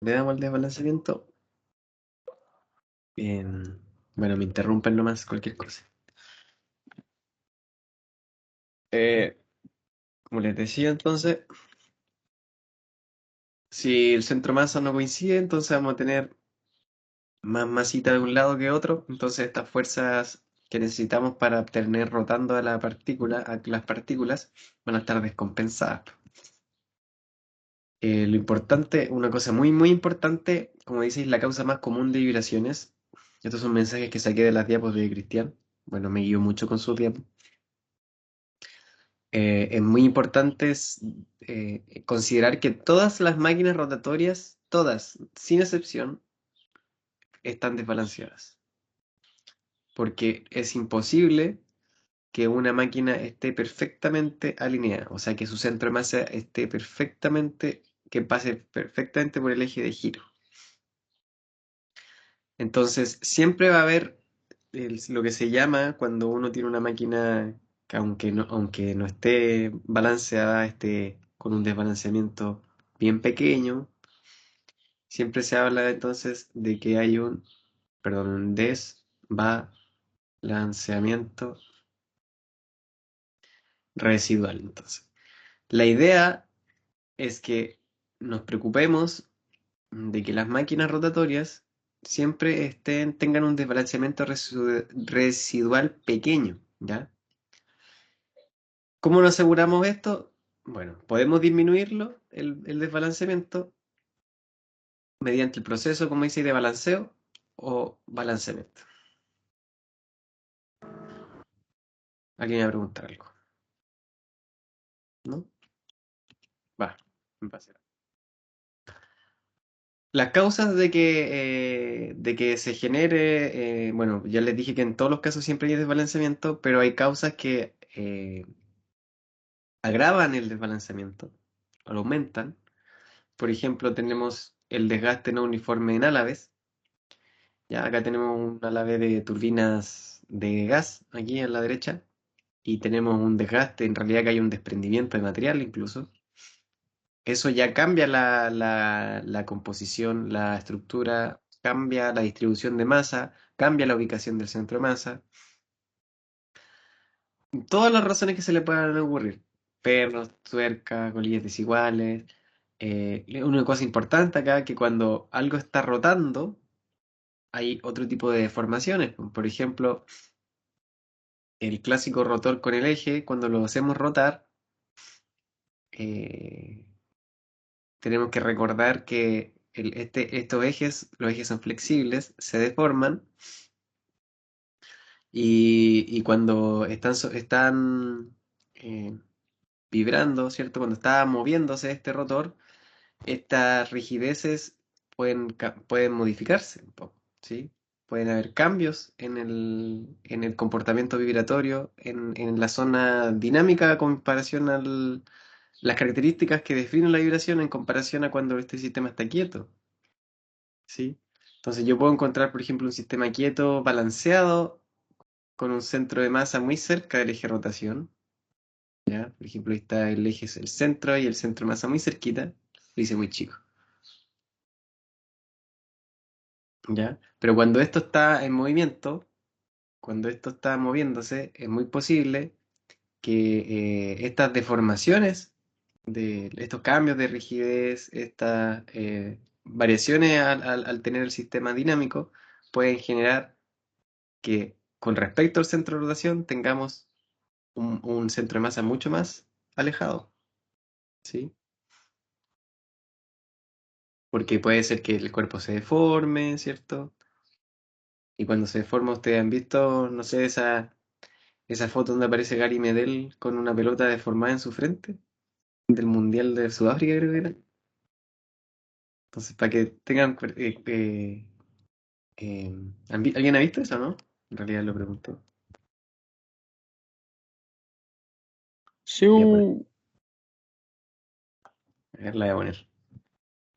Le damos al desbalanceamiento. Bueno, me interrumpen nomás cualquier cosa. Eh, Como les decía entonces, si el centro masa no coincide, entonces vamos a tener más masita de un lado que otro. Entonces estas fuerzas que necesitamos para tener rotando a la partícula, a las partículas, van a estar descompensadas. Lo importante, una cosa muy muy importante, como dices, la causa más común de vibraciones. Estos son mensajes que saqué de las diapos de Cristian. Bueno, me guío mucho con sus diapos. Es muy importante considerar que todas las máquinas rotatorias, todas, sin excepción, están desbalanceadas. Porque es imposible que una máquina esté perfectamente alineada, o sea, que su centro de masa esté perfectamente, que pase perfectamente por el eje de giro. Entonces, siempre va a haber lo que se llama cuando uno tiene una máquina que aunque no esté balanceada, esté con un desbalanceamiento bien pequeño, siempre se habla entonces de que hay un desbalanceamiento residual. Entonces, la idea es que nos preocupemos de que las máquinas rotatorias siempre tengan un desbalanceamiento residual pequeño, ¿ya? ¿Cómo nos aseguramos esto? Bueno, podemos disminuirlo, el desbalanceamiento, mediante el proceso, como dice, de balanceo o balanceamiento. ¿Alguien va a preguntar algo? ¿No? Va, me pasa. Las causas de que se genere, bueno, ya les dije que en todos los casos siempre hay desbalanceamiento, pero hay causas que agravan el desbalanceamiento, o lo aumentan. Por ejemplo, tenemos el desgaste no uniforme en álaves. Ya acá tenemos un álave de turbinas de gas, aquí a la derecha, y tenemos un desgaste, en realidad que hay un desprendimiento de material incluso. Eso ya cambia la composición, la estructura, cambia la distribución de masa, cambia la ubicación del centro de masa. Todas las razones que se le puedan ocurrir. Pernos, tuercas, colillas desiguales. Una cosa importante acá, que cuando algo está rotando, hay otro tipo de deformaciones. Por ejemplo, el clásico rotor con el eje, cuando lo hacemos rotar, eh, tenemos que recordar que estos ejes, los ejes son flexibles, se deforman y cuando están eh, vibrando, ¿cierto? Cuando está moviéndose este rotor, estas rigideces pueden modificarse un poco, ¿sí? Pueden haber cambios en el comportamiento vibratorio, en la zona dinámica a comparación las características que definen la vibración en comparación a cuando este sistema está quieto, ¿sí? Entonces yo puedo encontrar, por ejemplo, un sistema quieto, balanceado, con un centro de masa muy cerca del eje de rotación, ¿ya? Por ejemplo, ahí está el eje, el centro y el centro de masa muy cerquita, lo hice muy chico, ¿ya? Pero cuando esto está en movimiento, cuando esto está moviéndose, es muy posible que estas deformaciones de estos cambios de rigidez, estas variaciones al tener el sistema dinámico, pueden generar que con respecto al centro de rotación tengamos un centro de masa mucho más alejado, ¿sí? Porque puede ser que el cuerpo se deforme, ¿cierto? Y cuando se deforma, ustedes han visto, no sé, esa foto donde aparece Gary Medel con una pelota deformada en su frente, del Mundial de Sudáfrica, creo que era. Entonces, para que tengan... ¿alguien ha visto eso, no? En realidad lo pregunto. Sí, Voy a poner, a ver, la voy a poner.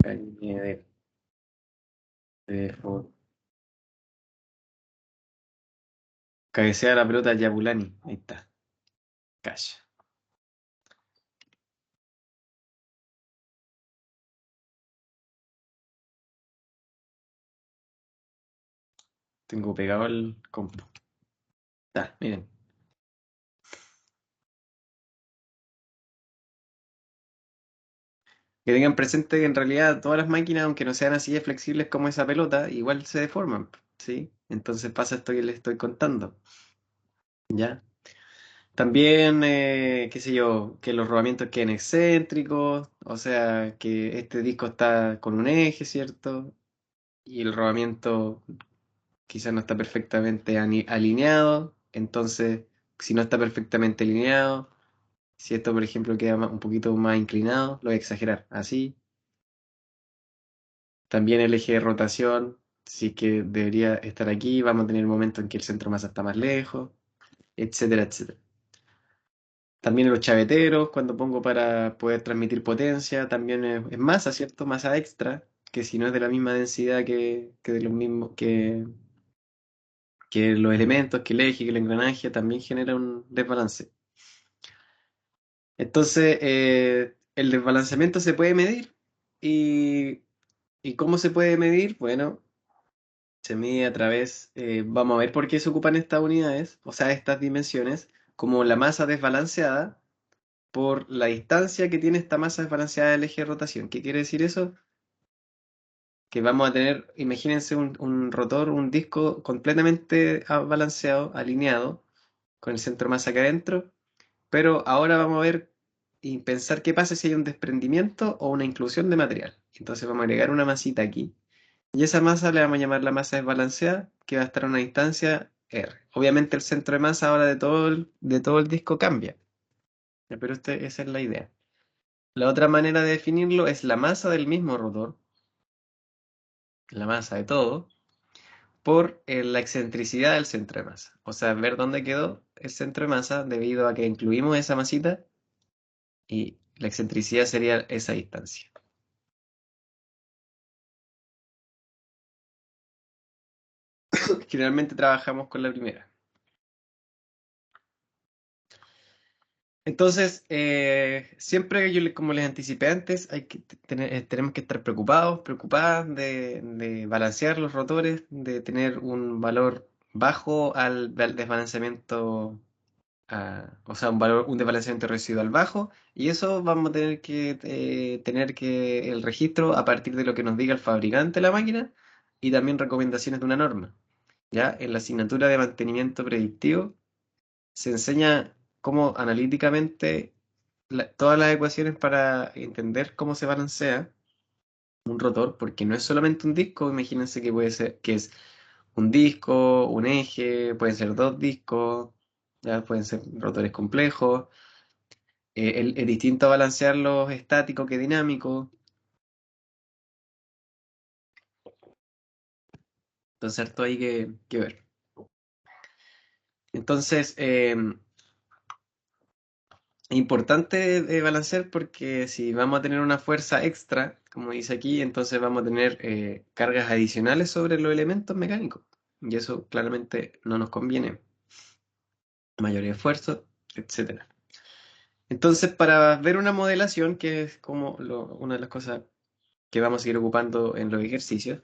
Gary Medel, cabecea la pelota Yabulani. Ahí está. Cash. Tengo pegado el compu. Miren. Que tengan presente que en realidad todas las máquinas, aunque no sean así de flexibles como esa pelota, igual se deforman, ¿sí? Entonces pasa esto que les estoy contando, ¿ya? También, qué sé yo, que los rodamientos queden excéntricos, o sea, que este disco está con un eje, ¿cierto? Y el rodamiento quizás no está perfectamente alineado, entonces, si no está perfectamente alineado, si esto, por ejemplo, queda un poquito más inclinado, lo voy a exagerar, así. También el eje de rotación, sí que debería estar aquí, vamos a tener momentos en que el centro de masa está más lejos, etcétera, etcétera. También los chaveteros, cuando pongo para poder transmitir potencia, también es masa, ¿cierto? Masa extra, que si no es de la misma densidad que de los mismos, que los elementos, que el eje, que el engranaje, también genera un desbalance. Entonces, el desbalanceamiento se puede medir y, ¿y cómo se puede medir? Bueno, se mide a través, vamos a ver por qué se ocupan estas unidades, o sea, estas dimensiones, como la masa desbalanceada por la distancia que tiene esta masa desbalanceada del eje de rotación. ¿Qué quiere decir eso? Que vamos a tener, imagínense un rotor, un disco completamente balanceado, alineado, con el centro de masa acá adentro, pero ahora vamos a ver y pensar qué pasa si hay un desprendimiento o una inclusión de material. Entonces vamos a agregar una masita aquí. Y esa masa le vamos a llamar la masa desbalanceada, que va a estar a una distancia R. Obviamente el centro de masa ahora de todo el disco cambia, ya, pero esa es la idea. La otra manera de definirlo es la masa del mismo rotor, la masa de todo, por la excentricidad del centro de masa. O sea, ver dónde quedó el centro de masa debido a que incluimos esa masita y la excentricidad sería esa distancia. Generalmente trabajamos con la primera. Entonces, siempre como les anticipé antes, hay que tenemos que estar preocupados, preocupadas de balancear los rotores, de tener un valor bajo al desbalanceamiento, o sea, un desbalanceamiento residual bajo, y eso vamos a tener que el registro a partir de lo que nos diga el fabricante de la máquina y también recomendaciones de una norma. ¿Ya? En la asignatura de mantenimiento predictivo se enseña cómo analíticamente todas las ecuaciones para entender cómo se balancea un rotor, porque no es solamente un disco, imagínense que puede ser, que es un disco, un eje, pueden ser dos discos, ya pueden ser rotores complejos, es distinto a balancearlos estáticos que dinámicos, entonces harto hay que ver. Entonces, importante balancear porque si vamos a tener una fuerza extra, como dice aquí, entonces vamos a tener cargas adicionales sobre los elementos mecánicos. Y eso claramente no nos conviene. Mayor esfuerzo, etcétera. Entonces, para ver una modelación, que es como una de las cosas que vamos a ir ocupando en los ejercicios,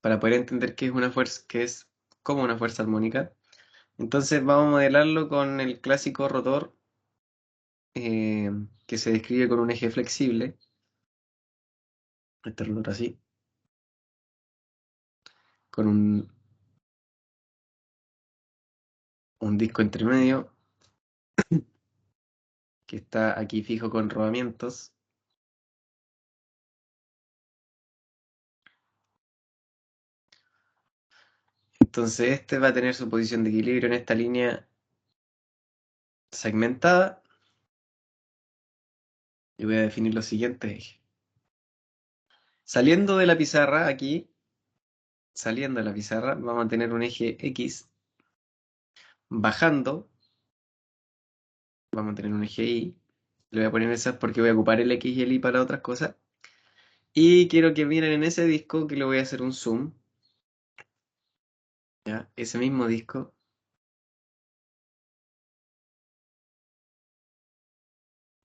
para poder entender qué es una fuerza, qué es como una fuerza armónica, entonces vamos a modelarlo con el clásico rotor eh, que se describe con un eje flexible, este rotor así con un disco entre medio que está aquí fijo con rodamientos. Entonces este va a tener su posición de equilibrio en esta línea segmentada y voy a definir los siguientes ejes. Saliendo de la pizarra aquí, saliendo de la pizarra, vamos a tener un eje X. Bajando, vamos a tener un eje Y. Le voy a poner esas porque voy a ocupar el X y el Y para otras cosas. Y quiero que miren en ese disco que le voy a hacer un zoom. ¿Ya? Ese mismo disco.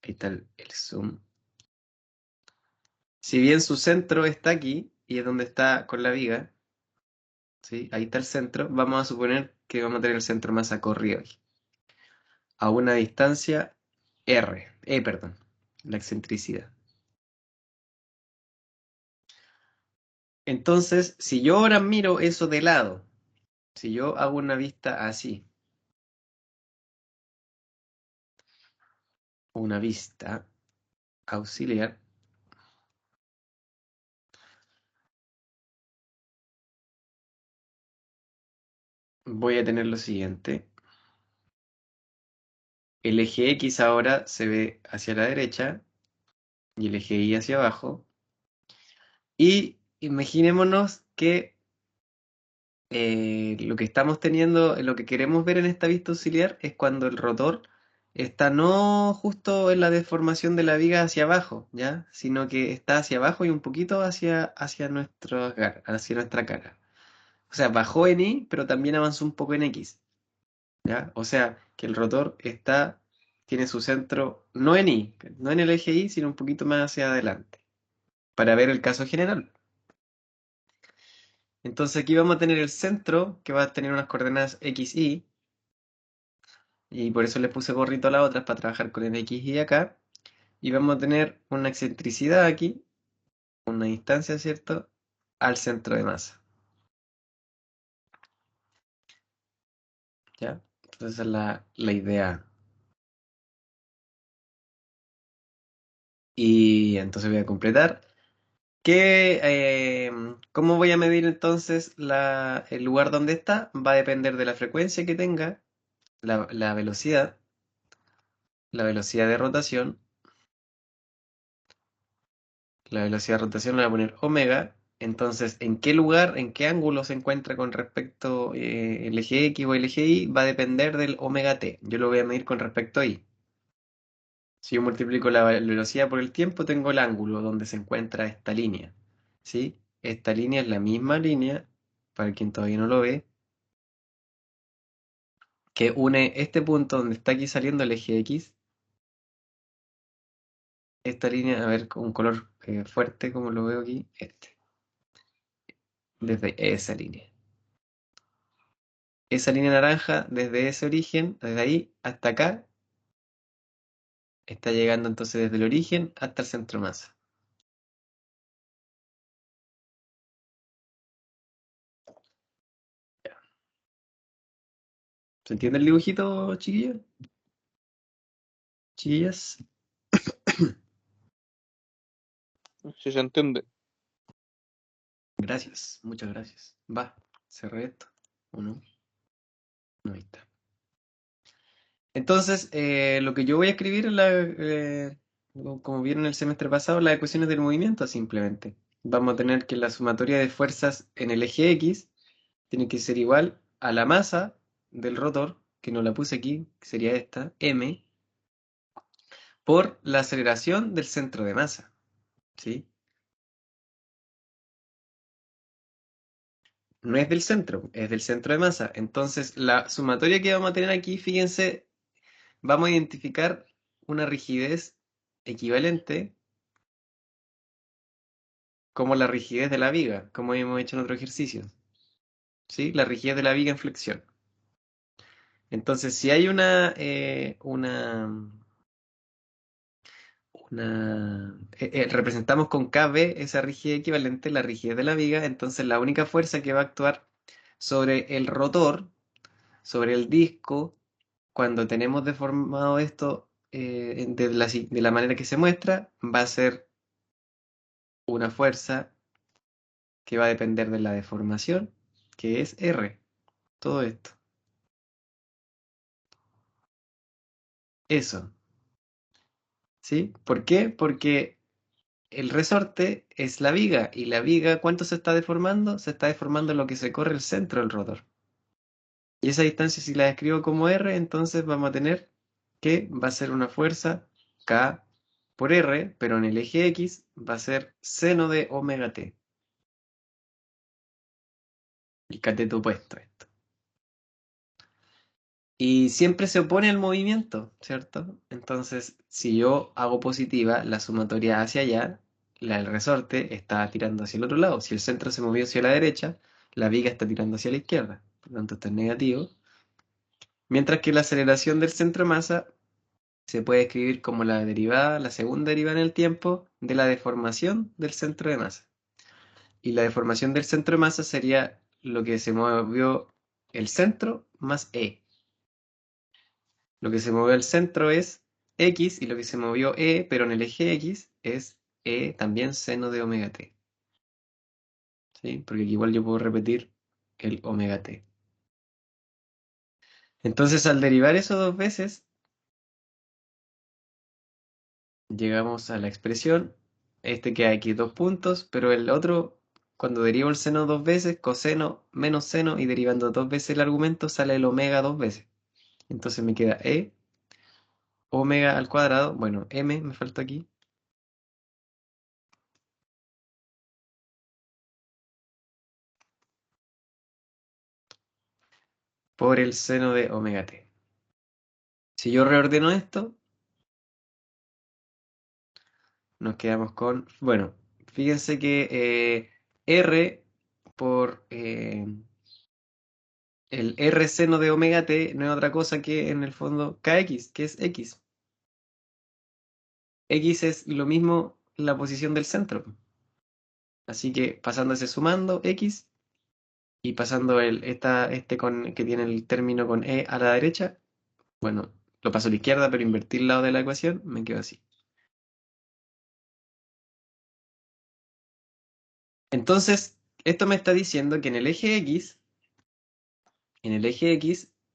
Ahí está el zoom. Si bien su centro está aquí, y es donde está con la viga, ¿sí? Ahí está el centro. Vamos a suponer que vamos a tener el centro de masa corrido ahí, a una distancia r, perdón, la excentricidad. Entonces, si yo ahora miro eso de lado, si yo hago una vista así, una vista auxiliar, voy a tener lo siguiente. El eje X ahora se ve hacia la derecha y el eje Y hacia abajo. Y imaginémonos que lo que estamos teniendo, lo que queremos ver en esta vista auxiliar es cuando el rotor está no justo en la deformación de la viga hacia abajo, ¿ya? Sino que está hacia abajo y un poquito hacia nuestra cara. O sea, bajó en Y, pero también avanzó un poco en X, ¿ya? O sea, que el rotor tiene su centro no en Y, no en el eje Y, sino un poquito más hacia adelante, para ver el caso general. Entonces aquí vamos a tener el centro, que va a tener unas coordenadas X, y por eso le puse gorrito a las otras para trabajar con el X y acá. Y vamos a tener una excentricidad aquí, una distancia, ¿cierto? Al centro de masa, ¿ya? Entonces esa es la idea. Y entonces voy a completar. ¿Cómo voy a medir entonces el lugar donde está? Va a depender de la frecuencia que tenga, la velocidad de rotación. La velocidad de rotación le voy a poner omega. Entonces, ¿en qué lugar, en qué ángulo se encuentra con respecto el eje X o el eje Y? Va a depender del omega t. Yo lo voy a medir con respecto a Y. Si yo multiplico la velocidad por el tiempo, tengo el ángulo donde se encuentra esta línea. ¿Sí? Esta línea es la misma línea, para quien todavía no lo ve, que une este punto donde está aquí saliendo el eje X. Esta línea, a ver, con un color fuerte, como lo veo aquí, desde esa línea. Esa línea naranja, desde ese origen, desde ahí hasta acá, está llegando entonces desde el origen hasta el centro masa. ¿Se entiende el dibujito, chiquillos? Chiquillas. Si se entiende. Gracias, muchas gracias. Va, cerré esto. ¿O no? No, ahí está. Entonces, lo que yo voy a escribir, como vieron el semestre pasado, las ecuaciones del movimiento simplemente. Vamos a tener que la sumatoria de fuerzas en el eje X tiene que ser igual a la masa del rotor, que no la puse aquí, que sería esta, m, por la aceleración del centro de masa, ¿sí? No es del centro, es del centro de masa. Entonces, la sumatoria que vamos a tener aquí, fíjense, vamos a identificar una rigidez equivalente como la rigidez de la viga, como hemos hecho en otro ejercicio, ¿sí? La rigidez de la viga en flexión. Entonces, si hay representamos con KB esa rigidez equivalente, la rigidez de la viga, entonces la única fuerza que va a actuar sobre el rotor, sobre el disco, cuando tenemos deformado esto de la manera que se muestra, va a ser una fuerza que va a depender de la deformación, que es R. Todo esto. Eso. ¿Sí? ¿Por qué? Porque el resorte es la viga y la viga, ¿cuánto se está deformando? Se está deformando lo que se corre el centro del rotor. Y esa distancia, si la escribo como R, entonces vamos a tener que va a ser una fuerza K por R, pero en el eje X va a ser seno de omega t. El cateto opuesto a esto. Y siempre se opone al movimiento, ¿cierto? Entonces, si yo hago positiva la sumatoria hacia allá, la del resorte está tirando hacia el otro lado. Si el centro se movió hacia la derecha, La viga está tirando hacia la izquierda, por lo tanto esto es negativo. Mientras que la aceleración del centro de masa se puede escribir como la derivada, la segunda derivada en el tiempo de la deformación del centro de masa. Y la deformación del centro de masa sería lo que se movió el centro más E. Lo que se movió el centro es X y lo que se movió E, pero en el eje X, es E también seno de omega t. ¿Sí? Porque aquí igual yo puedo repetir el omega t. Entonces al derivar eso dos veces, llegamos a la expresión. Este queda aquí dos puntos, pero el otro, cuando derivo el seno dos veces, coseno menos seno y derivando dos veces el argumento, sale el omega dos veces. Entonces me queda E omega al cuadrado, bueno, m me falta aquí, por el seno de omega t. Si yo reordeno esto, nos quedamos con, bueno, fíjense que R por el R seno de omega t no es otra cosa que en el fondo kx, que es x. X es lo mismo la posición del centro. Así que pasándose sumando x y pasando que tiene el término con e a la derecha, bueno, lo paso a la izquierda, pero invertir el lado de la ecuación, me quedo así. Entonces, esto me está diciendo que en el eje X,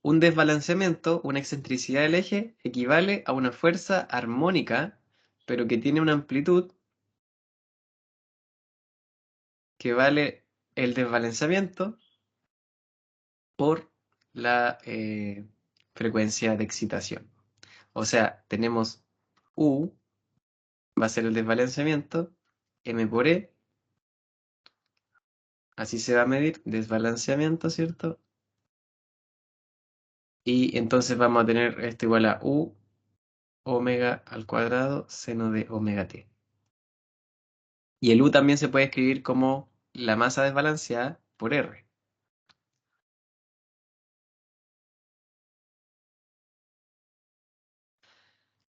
un desbalanceamiento, una excentricidad del eje, equivale a una fuerza armónica, pero que tiene una amplitud que vale el desbalanceamiento por la frecuencia de excitación. O sea, tenemos U, va a ser el desbalanceamiento, M por E, así se va a medir desbalanceamiento, ¿cierto? Y entonces vamos a tener esto igual a U omega al cuadrado seno de omega t. Y el U también se puede escribir como la masa desbalanceada por R.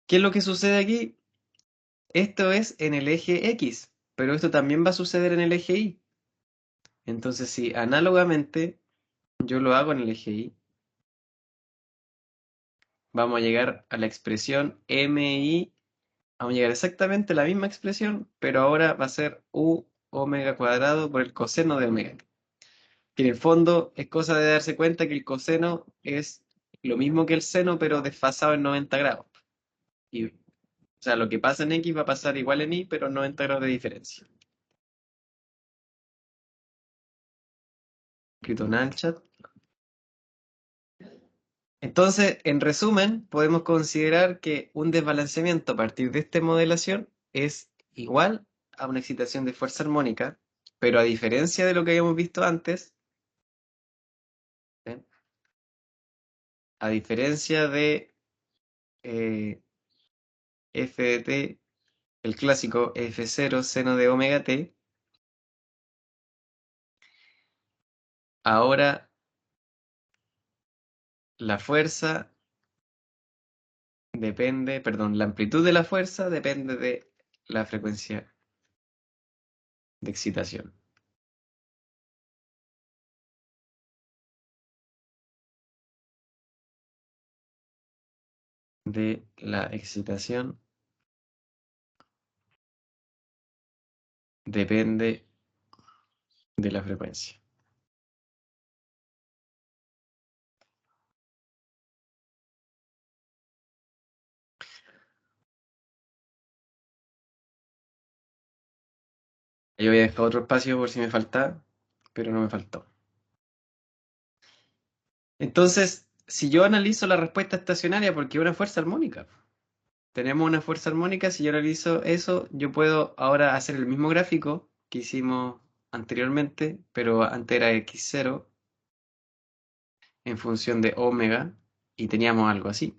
¿Qué es lo que sucede aquí? Esto es en el eje X, pero esto también va a suceder en el eje Y. Entonces, si análogamente yo lo hago en el eje Y, vamos a llegar a la expresión MI, vamos a llegar exactamente a la misma expresión, pero ahora va a ser U omega cuadrado por el coseno de omega. Que en el fondo es cosa de darse cuenta que el coseno es lo mismo que el seno, pero desfasado en 90 grados. O sea, lo que pasa en X va a pasar igual en Y, pero 90 grados de diferencia. Escrito nada en el chat. Entonces, en resumen, podemos considerar que un desbalanceamiento a partir de esta modelación es igual a una excitación de fuerza armónica, pero a diferencia de lo que habíamos visto antes, ¿eh? A diferencia de f de t, el clásico f0 seno de omega t, ahora la fuerza depende, perdón, la amplitud de la fuerza depende de la frecuencia de excitación. De la excitación depende de la frecuencia. Yo voy a dejar otro espacio por si me falta, pero no me faltó. Entonces, si yo analizo la respuesta estacionaria, porque es una fuerza armónica, tenemos una fuerza armónica, si yo analizo eso, yo puedo ahora hacer el mismo gráfico que hicimos anteriormente, pero antes era x0 en función de omega, y teníamos algo así.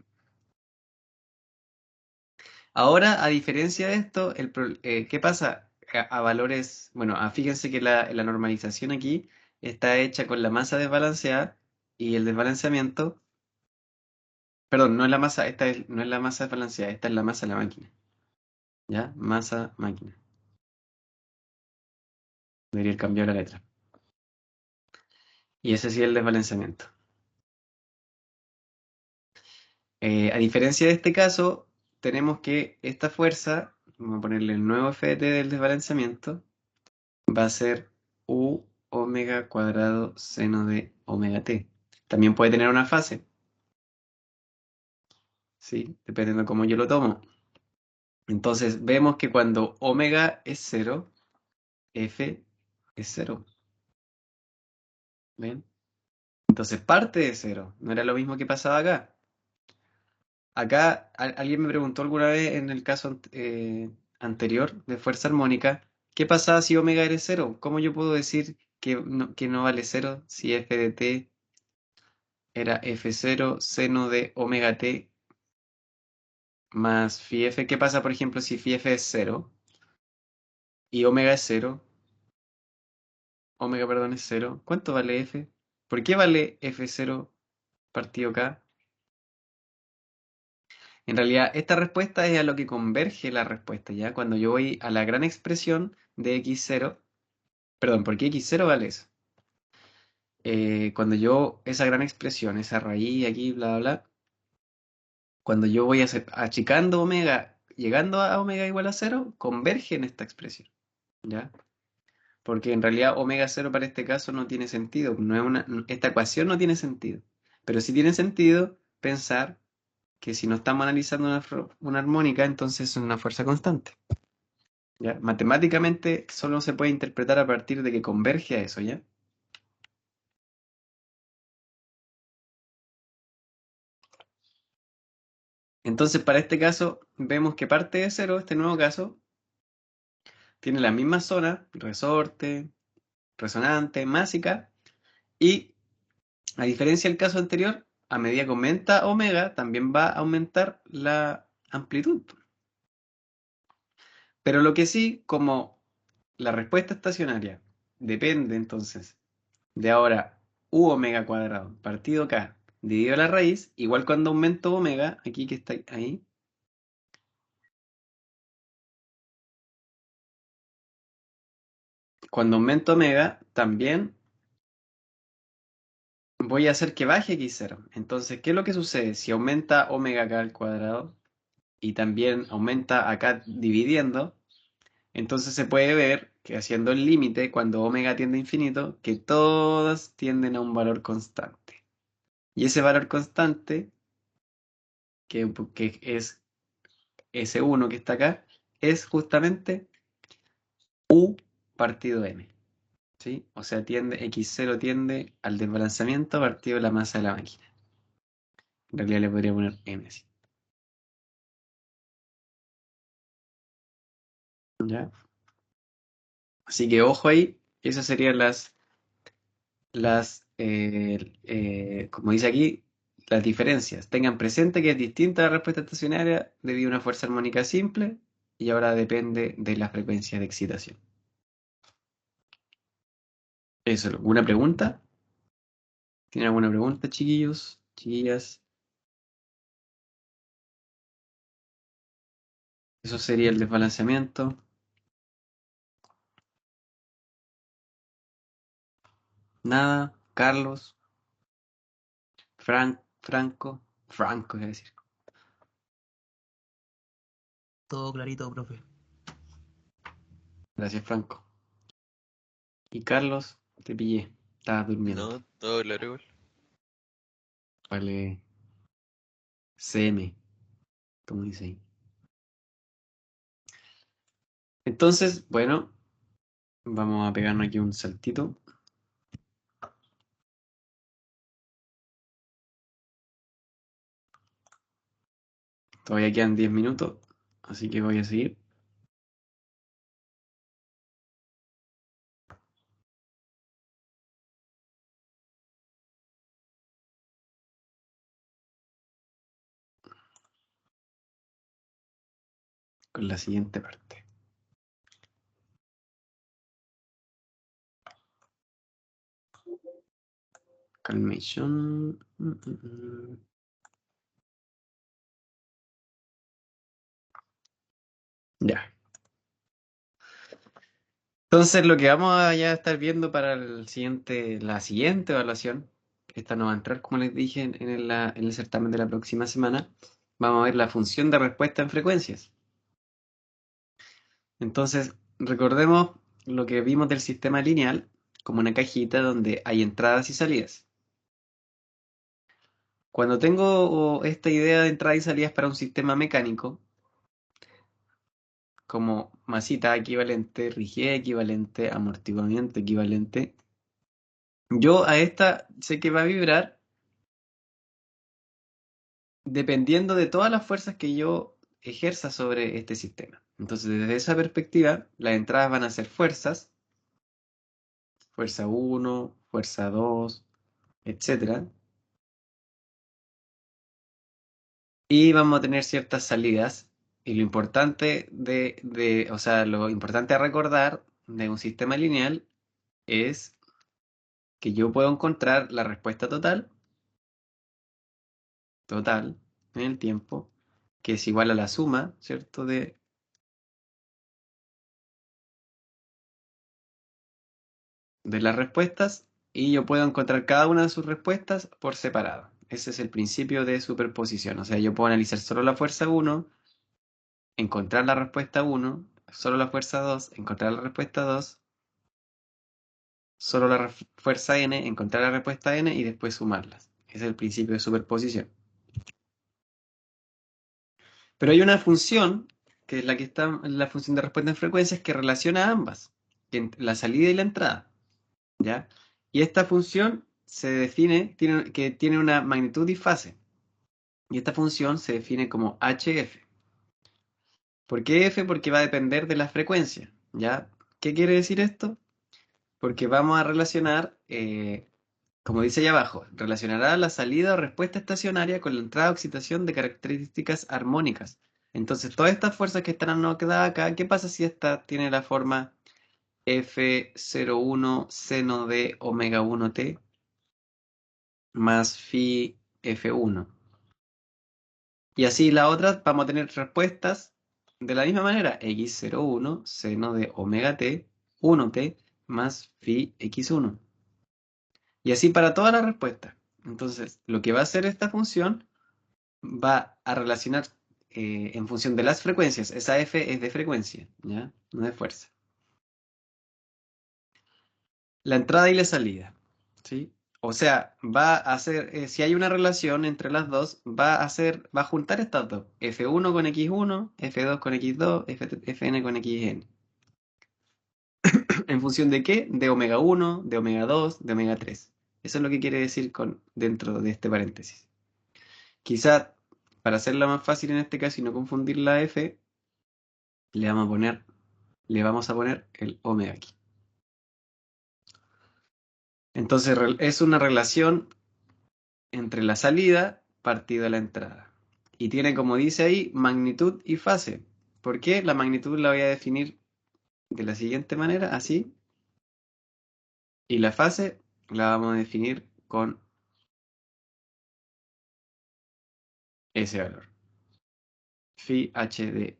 Ahora, a diferencia de esto, ¿qué pasa? A valores, bueno, fíjense que la normalización aquí está hecha con la masa desbalanceada y el desbalanceamiento, perdón, no es la masa, no es la masa desbalanceada, esta es la masa de la máquina, ¿ya? Masa máquina. Debería cambiar la letra. Y ese sí es el desbalanceamiento. A diferencia de este caso, tenemos que esta fuerza, vamos a ponerle el nuevo FT del desbalanceamiento, va a ser U omega cuadrado seno de omega t. También puede tener una fase, ¿sí? Dependiendo de cómo yo lo tomo. Entonces vemos que cuando omega es cero, F es cero. ¿Ven? Entonces parte de cero. No era lo mismo que pasaba acá. Acá alguien me preguntó alguna vez en el caso anterior de fuerza armónica, ¿qué pasaba si omega era cero? ¿Cómo yo puedo decir que no vale cero si f de t era f0 seno de omega t más phi f? ¿Qué pasa, por ejemplo, si phi f es cero y omega es cero? Omega, perdón, es cero. ¿Cuánto vale f? ¿Por qué vale f0 partido k? En realidad, esta respuesta es a lo que converge la respuesta, ¿ya? Cuando yo voy a la gran expresión de x0, perdón, ¿por qué x0 vale eso? Cuando yo, esa gran expresión, esa raíz aquí, bla, bla, bla, cuando yo voy achicando omega, llegando a omega igual a cero, converge en esta expresión, ¿ya? Porque en realidad omega cero para este caso no tiene sentido, no es esta ecuación no tiene sentido, pero sí tiene sentido pensar que si no estamos analizando una armónica, entonces es una fuerza constante, ¿ya? Matemáticamente solo se puede interpretar a partir de que converge a eso, ¿ya? Entonces, para este caso, vemos que parte de cero, este nuevo caso, tiene la misma zona, resorte, resonante, másica, y a diferencia del caso anterior, a medida que aumenta omega, también va a aumentar la amplitud. Pero lo que sí, como la respuesta estacionaria depende entonces de ahora u omega cuadrado partido k dividido la raíz, igual cuando aumento omega, aquí que está ahí, cuando aumento omega, también voy a hacer que baje x0. Entonces, ¿qué es lo que sucede? Si aumenta omega k al cuadrado y también aumenta acá dividiendo, entonces se puede ver que haciendo el límite, cuando omega tiende a infinito, que todas tienden a un valor constante. Y ese valor constante, que es S1 que está acá, es justamente U partido M. ¿Sí? O sea, x0 tiende al desbalanzamiento partido de la masa de la máquina. En realidad le podría poner M así. ¿Ya? Así que ojo ahí, esas serían como dice aquí, las diferencias. Tengan presente que es distinta la respuesta estacionaria debido a una fuerza armónica simple y ahora depende de la frecuencia de excitación. Eso, ¿alguna pregunta? ¿Tienen alguna pregunta, chiquillos? Chiquillas. Eso sería el desbalanceamiento. Nada. Carlos, Franco, iba a decir. Todo clarito, profe. Gracias, Franco. Y Carlos, te pillé. Estabas durmiendo. No, todo claro igual. Vale. CM, como dice ahí. Entonces, bueno, vamos a pegarnos aquí un saltito. Todavía quedan 10 minutos, así que voy a seguir. Con la siguiente parte. Calmation. Ya. Entonces, lo que vamos a ya estar viendo para la siguiente evaluación, esta no va a entrar, como les dije, en el certamen de la próxima semana, vamos a ver la función de respuesta en frecuencias. Entonces, recordemos lo que vimos del sistema lineal como una cajita donde hay entradas y salidas. Cuando tengo esta idea de entradas y salidas para un sistema mecánico, como masita equivalente, rigidez equivalente, amortiguamiento equivalente, yo a esta sé que va a vibrar dependiendo de todas las fuerzas que yo ejerza sobre este sistema. Entonces, desde esa perspectiva, las entradas van a ser fuerzas, fuerza 1, fuerza 2, etcétera. Y vamos a tener ciertas salidas. Y o sea, lo importante a recordar de un sistema lineal es que yo puedo encontrar la respuesta total, en el tiempo, que es igual a la suma, ¿cierto? De las respuestas, y yo puedo encontrar cada una de sus respuestas por separado. Ese es el principio de superposición. O sea, yo puedo analizar solo la fuerza 1, encontrar la respuesta 1, solo la fuerza 2, encontrar la respuesta 2, solo la fuerza n, encontrar la respuesta n y después sumarlas. Ese es el principio de superposición. Pero hay una función, que es la que está en la función de respuesta en frecuencias, que relaciona ambas, la salida y la entrada, ¿ya? Y esta función se define, que tiene una magnitud y fase. Y esta función se define como HF. ¿Por qué F? Porque va a depender de la frecuencia, ¿ya? ¿Qué quiere decir esto? Porque vamos a relacionar, como dice ahí abajo, relacionará la salida o respuesta estacionaria con la entrada o excitación de características armónicas. Entonces, todas estas fuerzas que están anotadas acá, ¿qué pasa si esta tiene la forma F01 seno de omega 1t más phi F1? Y así la otra vamos a tener respuestas de la misma manera. X01 seno de omega t, 1t más phi x1. Y así para todas las respuestas. Entonces, lo que va a hacer esta función va a relacionar en función de las frecuencias. Esa f es de frecuencia, ¿ya? No de fuerza. La entrada y la salida, ¿sí? O sea, va a hacer, si hay una relación entre las dos, va a juntar estas dos. F1 con X1, F2 con X2, Fn con Xn. ¿En función de qué? De omega 1, de omega 2, de omega 3. Eso es lo que quiere decir dentro de este paréntesis. Quizá, para hacerla más fácil en este caso y no confundir la F, le vamos a poner el omega aquí. Entonces es una relación entre la salida partido la entrada. Y tiene, como dice ahí, magnitud y fase. ¿Por qué? La magnitud la voy a definir de la siguiente manera, así. Y la fase la vamos a definir con ese valor. Phi h de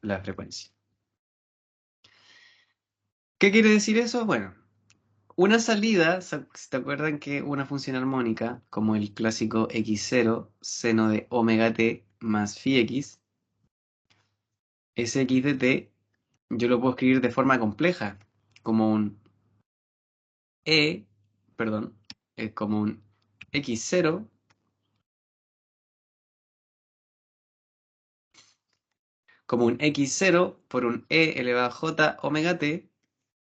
la frecuencia. ¿Qué quiere decir eso? Bueno, una salida, si te acuerdan que una función armónica, como el clásico x0 seno de omega t más phi x, ese x de t, yo lo puedo escribir de forma compleja, como un e, perdón, como un x0 como un x0 por un e elevado a j omega t,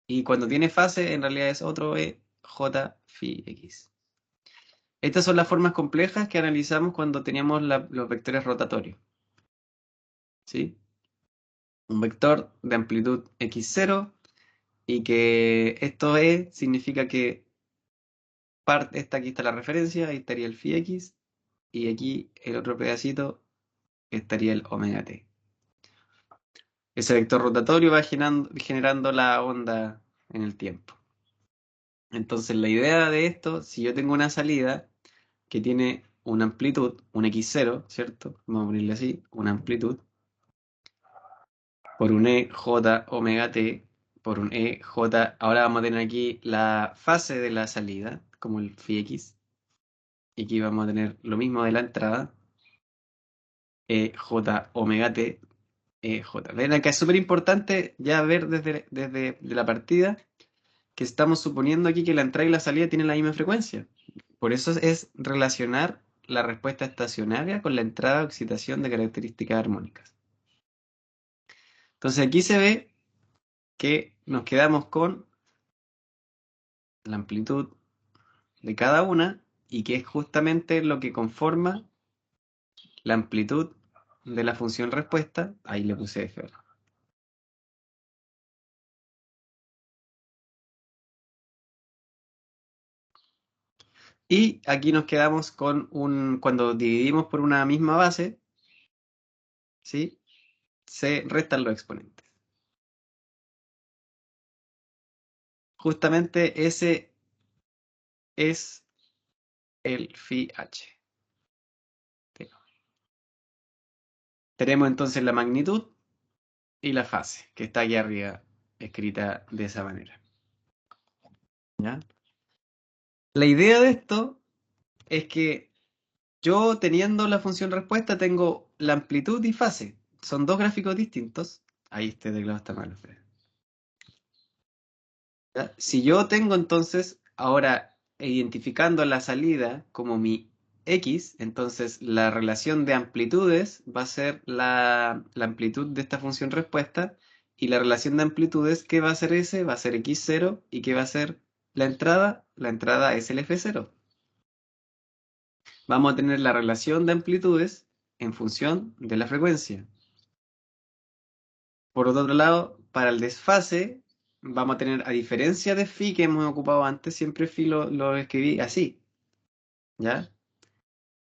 y cuando tiene fase en realidad es otro e j phi x. Estas son las formas complejas que analizamos cuando teníamos los vectores rotatorios, ¿sí? Un vector de amplitud x0 y que esto e significa que aquí está la referencia, ahí estaría el phi x, y aquí el otro pedacito estaría el omega t. Ese vector rotatorio va generando la onda en el tiempo. Entonces la idea de esto, si yo tengo una salida que tiene una amplitud, un x0, ¿cierto? Vamos a ponerle así, una amplitud, por un e j omega t, por un e j, ahora vamos a tener aquí la fase de la salida, como el phi x, y aquí vamos a tener lo mismo de la entrada, e j omega t, e j. Ven acá, es súper importante ya ver desde de la partida que estamos suponiendo aquí que la entrada y la salida tienen la misma frecuencia. Por eso es relacionar la respuesta estacionaria con la entrada o excitación de características armónicas. Entonces aquí se ve que nos quedamos con la amplitud de cada una y que es justamente lo que conforma la amplitud de la función respuesta. Ahí le puse F. Y aquí nos quedamos con cuando dividimos por una misma base, ¿sí? Se restan los exponentes. Justamente ese es el phi h. Tenemos entonces la magnitud y la fase, que está aquí arriba, escrita de esa manera. ¿Ya? La idea de esto es que yo teniendo la función respuesta tengo la amplitud y fase. Son dos gráficos distintos. Ahí este teclado está mal. ¿Ya? Si yo tengo entonces ahora identificando la salida como mi x, entonces la relación de amplitudes va a ser la amplitud de esta función respuesta y la relación de amplitudes, ¿qué va a ser ese? Va a ser x0 y ¿qué va a ser la entrada? La entrada es el f0. Vamos a tener la relación de amplitudes en función de la frecuencia. Por otro lado, para el desfase, vamos a tener, a diferencia de phi que hemos ocupado antes, siempre phi lo escribí así, ¿ya?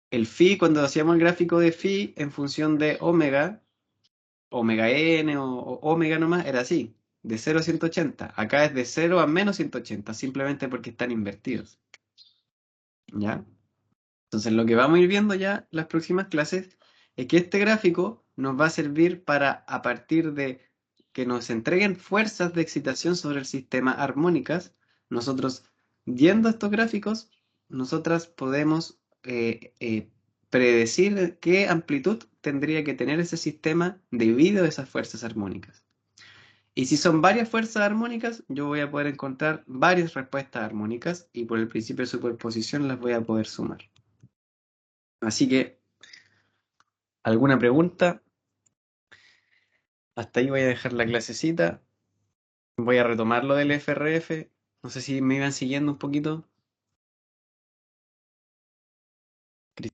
El phi, cuando hacíamos el gráfico de phi en función de omega, omega n o omega nomás, era así, de 0 a 180. Acá es de 0 a menos 180, simplemente porque están invertidos, ¿ya? Entonces lo que vamos a ir viendo ya las próximas clases es que este gráfico nos va a servir para, a partir de que nos entreguen fuerzas de excitación sobre el sistema armónicas, nosotros viendo estos gráficos, nosotras podemos predecir qué amplitud tendría que tener ese sistema debido a esas fuerzas armónicas. Y si son varias fuerzas armónicas, yo voy a poder encontrar varias respuestas armónicas y por el principio de superposición las voy a poder sumar. Así que, ¿alguna pregunta? Hasta ahí voy a dejar la clasecita. Voy a retomar lo del FRF. No sé si me iban siguiendo un poquito.